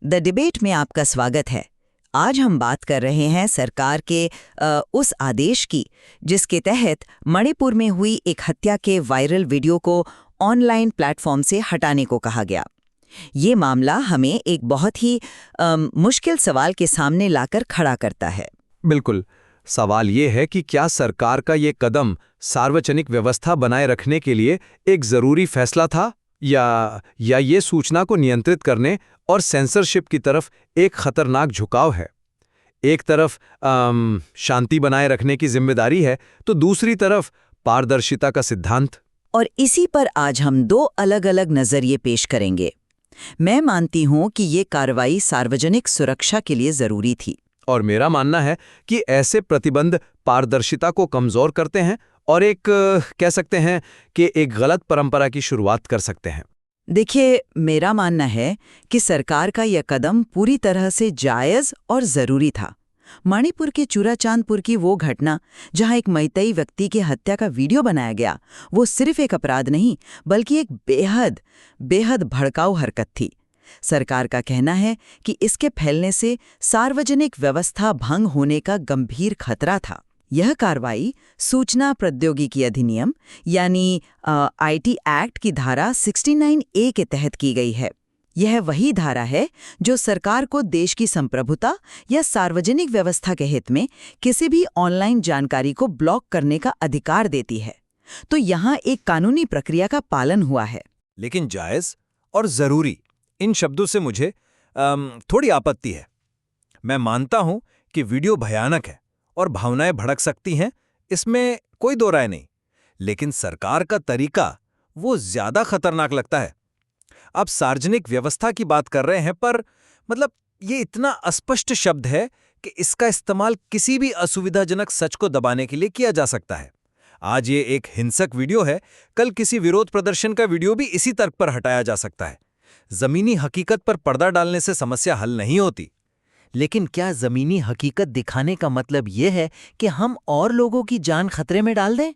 The debate में आपका स्वागत है। आज हम बात कर रहे हैं सरकार के उस आदेश की जिसके तहत मणिपुर में हुई एक हत्या के वायरल वीडियो को ऑनलाइन प्लेटफॉर्म से हटाने को कहा गया। ये मामला हमें एक बहुत ही मुश्किल सवाल के सामने लाकर खड़ा करता है। बिल्कुल। सवाल ये है कि क्या सरकार का ये कदम सार्वजनिक व्यवस्था बनाए रखने के लिए एक जरूरी फैसला था या ये सूचना को नियंत्रित करने और सेंसरशिप की तरफ एक खतरनाक झुकाव है। एक तरफ शांति बनाए रखने की जिम्मेदारी है तो दूसरी तरफ पारदर्शिता का सिद्धांत। और इसी पर आज हम दो अलग अलग नजरिए पेश करेंगे। मैं मानती हूं कि ये कार्रवाई सार्वजनिक सुरक्षा के लिए जरूरी थी, और मेरा मानना है कि ऐसे प्रतिबंध पारदर्शिता को कमजोर करते हैं और एक कह सकते हैं कि एक गलत परंपरा की शुरुआत कर सकते हैं। देखिए, मेरा मानना है कि सरकार का यह कदम पूरी तरह से जायज़ और ज़रूरी था। मणिपुर के चूराचांदपुर की वो घटना जहां एक मैतेई व्यक्ति की हत्या का वीडियो बनाया गया, वो सिर्फ एक अपराध नहीं बल्कि एक बेहद भड़काऊ हरकत थी। सरकार का कहना है कि इसके फैलने से सार्वजनिक व्यवस्था भंग होने का गंभीर खतरा था। यह कार्रवाई सूचना प्रौद्योगिकी अधिनियम यानी आईटी एक्ट की धारा 69A के तहत की गई है। यह वही धारा है जो सरकार को देश की संप्रभुता या सार्वजनिक व्यवस्था के हित में किसी भी ऑनलाइन जानकारी को ब्लॉक करने का अधिकार देती है। तो यहाँ एक कानूनी प्रक्रिया का पालन हुआ है। लेकिन जायज़ और ज़रूरी, इन शब्दों से मुझे थोड़ी आपत्ति है। मैं मानता हूं कि वीडियो भयानक है और भावनाएं भड़क सकती हैं, इसमें कोई दो राय नहीं। लेकिन सरकार का तरीका वो ज्यादा खतरनाक लगता है। आप सार्वजनिक व्यवस्था की बात कर रहे हैं, पर मतलब ये इतना अस्पष्ट शब्द है कि इसका इस्तेमाल किसी भी असुविधाजनक सच को दबाने के लिए किया जा सकता है। आज ये एक हिंसक वीडियो है, कल किसी विरोध प्रदर्शन का वीडियो भी इसी तर्क पर हटाया जा सकता है। जमीनी हकीकत पर पर्दा डालने से समस्या हल नहीं होती। लेकिन क्या जमीनी हकीकत दिखाने का मतलब यह है कि हम और लोगों की जान खतरे में डाल दें?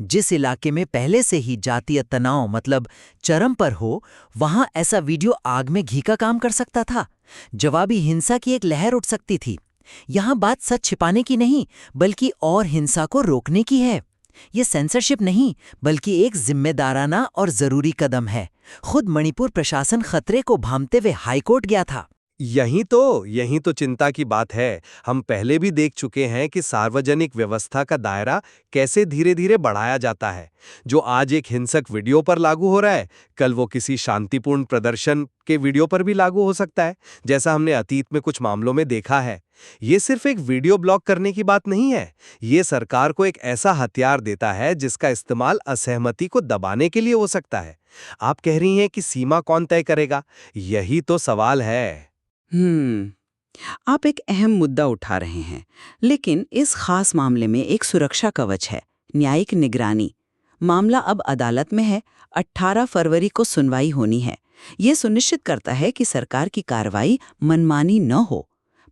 जिस इलाके में पहले से ही जातीय तनाव मतलब चरम पर हो, वहां ऐसा वीडियो आग में घी का काम कर सकता था। जवाबी हिंसा की एक लहर उठ सकती थी। यहां बात सच छिपाने की नहीं बल्कि और हिंसा को रोकने की है। ये सेंसरशिप नहीं बल्कि एक जिम्मेदाराना और जरूरी कदम है। खुद मणिपुर प्रशासन खतरे को भांपते हुए हाईकोर्ट गया था। यही तो चिंता की बात है। हम पहले भी देख चुके हैं कि सार्वजनिक व्यवस्था का दायरा कैसे धीरे धीरे बढ़ाया जाता है। जो आज एक हिंसक वीडियो पर लागू हो रहा है, कल वो किसी शांतिपूर्ण प्रदर्शन के वीडियो पर भी लागू हो सकता है, जैसा हमने अतीत में कुछ मामलों में देखा है। ये सिर्फ एक वीडियो ब्लॉक करने की बात नहीं है, ये सरकार को एक ऐसा हथियार देता है जिसका इस्तेमाल असहमति को दबाने के लिए हो सकता है। आप कह रही हैं कि सीमा कौन तय करेगा? यही तो सवाल है। आप एक अहम मुद्दा उठा रहे हैं, लेकिन इस खास मामले में एक सुरक्षा कवच है, न्यायिक निगरानी। मामला अब अदालत में है। 18 फरवरी को सुनवाई होनी है। ये सुनिश्चित करता है कि सरकार की कार्रवाई मनमानी न हो।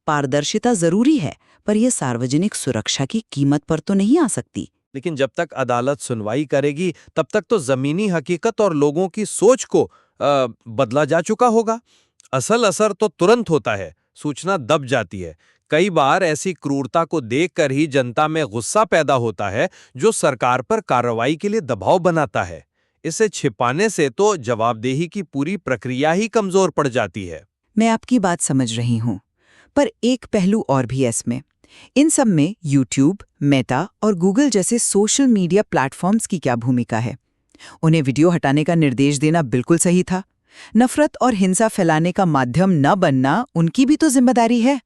पारदर्शिता जरूरी है, पर यह सार्वजनिक सुरक्षा की कीमत पर तो नहीं आ सकती। लेकिन जब तक अदालत सुनवाई करेगी तब तक तो जमीनी हकीकत और लोगों की सोच को बदला जा चुका होगा। असल असर तो तुरंत होता है, सूचना दब जाती है। कई बार ऐसी क्रूरता को देखकर ही जनता में गुस्सा पैदा होता है, जो सरकार पर कार्रवाई के लिए दबाव बनाता है। इसे छिपाने से तो जवाबदेही की पूरी प्रक्रिया ही कमजोर पड़ जाती है। मैं आपकी बात समझ रही हूँ, पर एक पहलू और भी है इसमें। इन सब में यूट्यूब, मेटा और गूगल जैसे सोशल मीडिया प्लेटफॉर्म्स की क्या भूमिका है? उन्हें वीडियो हटाने का निर्देश देना बिल्कुल सही था। नफरत और हिंसा फैलाने का माध्यम न बनना उनकी भी तो जिम्मेदारी है।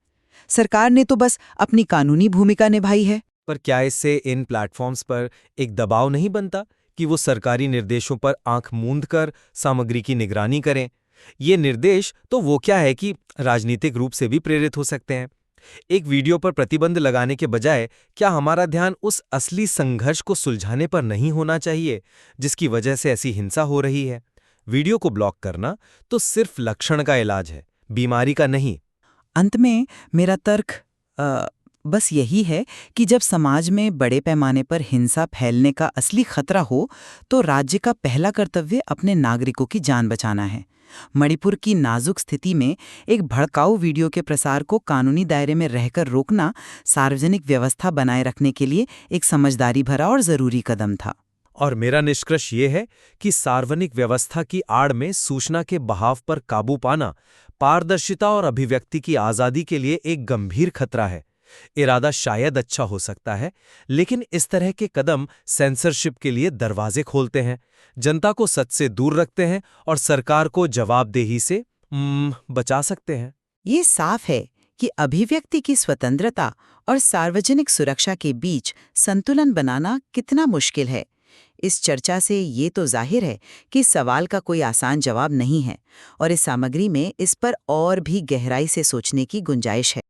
सरकार ने तो बस अपनी कानूनी भूमिका निभाई है। पर क्या इससे इन प्लेटफॉर्म्स पर एक दबाव नहीं बनता कि वो सरकारी निर्देशों पर आंख मूंद कर सामग्री की निगरानी करें? ये निर्देश तो वो क्या है कि राजनीतिक रूप से भी प्रेरित हो सकते हैं। एक वीडियो पर प्रतिबंध लगाने के बजाय क्या हमारा ध्यान उस असली संघर्ष को सुलझाने पर नहीं होना चाहिए जिसकी वजह से ऐसी हिंसा हो रही है? वीडियो को ब्लॉक करना तो सिर्फ लक्षण का इलाज है, बीमारी का नहीं। अंत में मेरा तर्क बस यही है कि जब समाज में बड़े पैमाने पर हिंसा फैलने का असली खतरा हो, तो राज्य का पहला कर्तव्य अपने नागरिकों की जान बचाना है। मणिपुर की नाजुक स्थिति में एक भड़काऊ वीडियो के प्रसार को कानूनी दायरे में रहकर रोकना सार्वजनिक व्यवस्था बनाए रखने के लिए एक समझदारी भरा और जरूरी कदम था। और मेरा निष्कर्ष ये है कि सार्वजनिक व्यवस्था की आड़ में सूचना के बहाव पर काबू पाना पारदर्शिता और अभिव्यक्ति की आज़ादी के लिए एक गंभीर खतरा है। इरादा शायद अच्छा हो सकता है, लेकिन इस तरह के कदम सेंसरशिप के लिए दरवाजे खोलते हैं, जनता को सच से दूर रखते हैं और सरकार को जवाबदेही से बचा सकते हैं। ये साफ है कि अभिव्यक्ति की स्वतंत्रता और सार्वजनिक सुरक्षा के बीच संतुलन बनाना कितना मुश्किल है। इस चर्चा से ये तो जाहिर है कि सवाल का कोई आसान जवाब नहीं है और इस सामग्री में इस पर और भी गहराई से सोचने की गुंजाइश है।